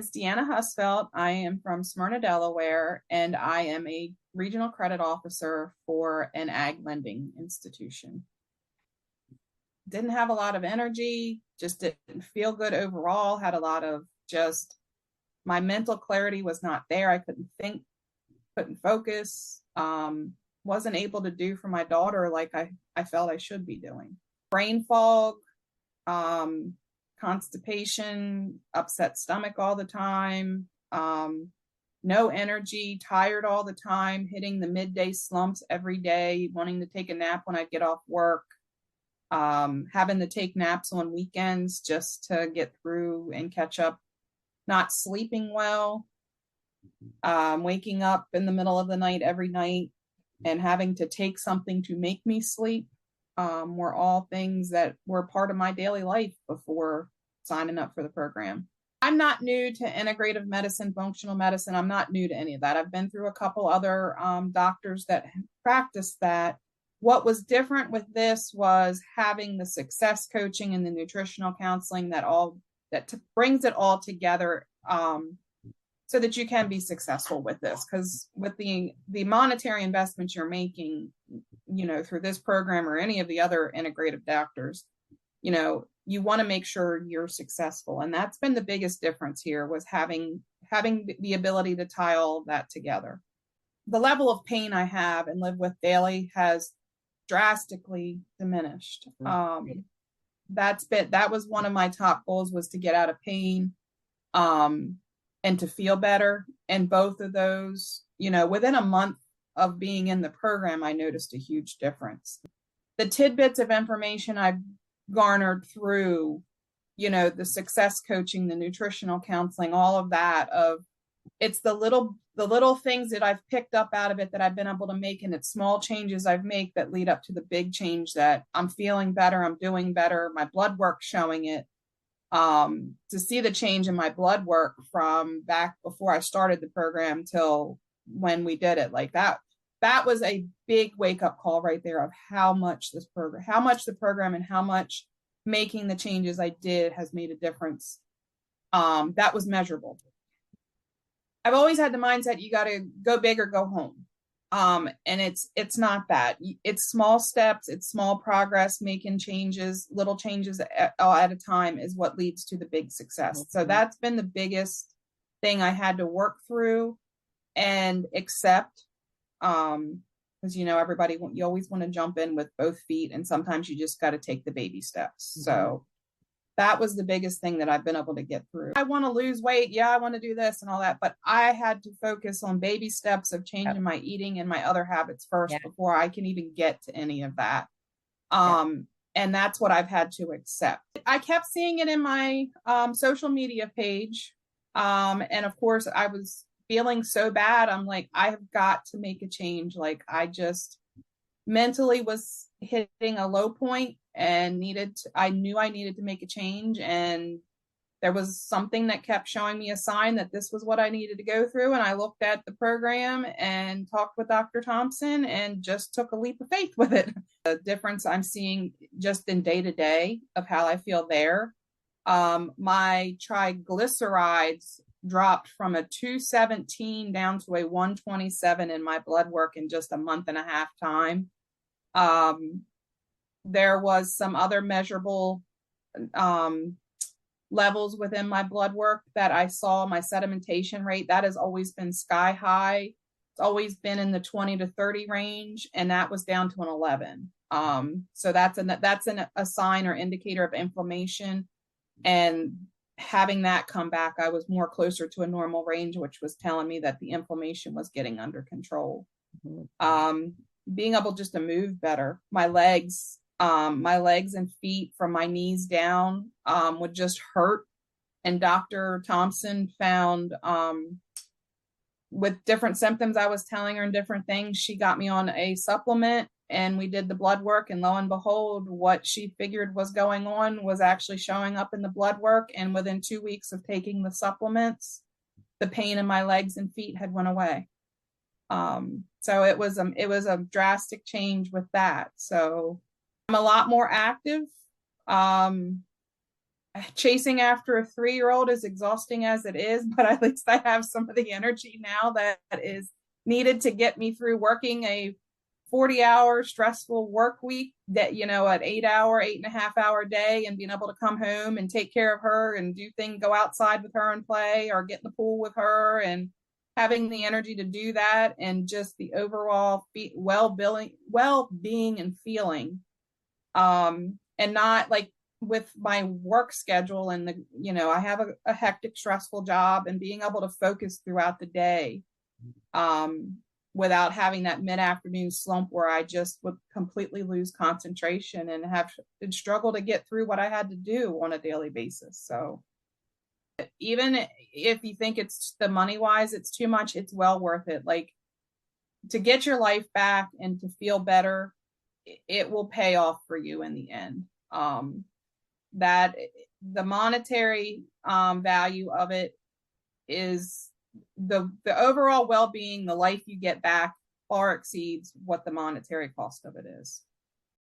It's Deanna Husfelt. I am from Smyrna, Delaware, and I am a regional credit officer for an ag lending institution. Didn't have a lot of energy, just didn't feel good overall, had a lot of just, my mental clarity was not there. I couldn't think, couldn't focus, wasn't able to do for my daughter like I felt I should be doing. Brain fog, constipation, upset stomach all the time, no energy, tired all the time, hitting the midday slumps every day, wanting to take a nap when I get off work, having to take naps on weekends just to get through and catch up, not sleeping well, waking up in the middle of the night every night and having to take something to make me sleep. Were all things that were part of my daily life before signing up for the program. I'm not new to integrative medicine, functional medicine. I'm not new to any of that. I've been through a couple other doctors that practice that. What was different with this was having the success coaching and the nutritional counseling that brings it all together, so that you can be successful with this. Because with the monetary investments you're making, through this program or any of the other integrative doctors, you want to make sure you're successful. And that's been the biggest difference here, was having the ability to tie all that together. The level of pain I have and live with daily has drastically diminished. That was one of my top goals, was to get out of pain, and to feel better. And both of those, within a month of being in the program, I noticed a huge difference. The tidbits of information I've garnered through, the success coaching, the nutritional counseling, all of that, it's the little things that I've picked up out of it that I've been able to make, and it's small changes I've made that lead up to the big change that I'm feeling better, I'm doing better, my blood work showing it. To see the change in my blood work from back before I started the program till when we did it, like that was a big wake up call right there of how much the program and how much making the changes I did has made a difference. That was measurable. I've always had the mindset, you got to go big or go home. And it's not that. It's small steps, it's small progress, making changes, little changes at a time is what leads to the big success. So that's been the biggest thing I had to work through and accept. Because everybody, you always want to jump in with both feet, and sometimes you just got to take the baby steps. Mm-hmm. So that was the biggest thing that I've been able to get through. I want to lose weight. Yeah, I want to do this and all that, but I had to focus on baby steps of changing my eating and my other habits first before I can even get to any of that. And that's what I've had to accept. I kept seeing it in my social media page. And of course, I was feeling so bad. I'm like, I have got to make a change. Like, I just mentally was hitting a low point and I knew I needed to make a change. And there was something that kept showing me a sign that this was what I needed to go through. And I looked at the program and talked with Dr. Thompson and just took a leap of faith with it. The difference I'm seeing just in day to day of how I feel there. My triglycerides dropped from a 217 down to a 127 in my blood work in just a month and a half time. There was some other measurable levels within my blood work that I saw. My sedimentation rate, that has always been sky high. It's always been in the 20 to 30 range, and that was down to an 11. So that's a sign or indicator of inflammation. And having that come back, I was more closer to a normal range, which was telling me that the inflammation was getting under control. Mm-hmm. Being able just to move better. My legs and feet from my knees down would just hurt. And Dr. Thompson found, with different symptoms I was telling her and different things, she got me on a supplement, and we did the blood work, and lo and behold, what she figured was going on was actually showing up in the blood work. And within 2 weeks of taking the supplements, the pain in my legs and feet had went away. So it was a drastic change with that. So I'm a lot more active. chasing after a 3-year-old is exhausting as it is, but at least I have some of the energy now that is needed to get me through working a 40-hour stressful work week, that, you know, an 8.5 hour day, and being able to come home and take care of her and do things, go outside with her and play, or get in the pool with her, and having the energy to do that, and just the overall well-being and feeling, and not like with my work schedule and the, you know, I have a hectic, stressful job, and being able to focus throughout the day, without having that mid-afternoon slump where I just would completely lose concentration and struggle to get through what I had to do on a daily basis. So even if you think it's the money wise, it's too much, it's well worth it. Like, to get your life back and to feel better, it will pay off for you in the end. That the monetary value of it is the overall well-being, the life you get back far exceeds what the monetary cost of it is.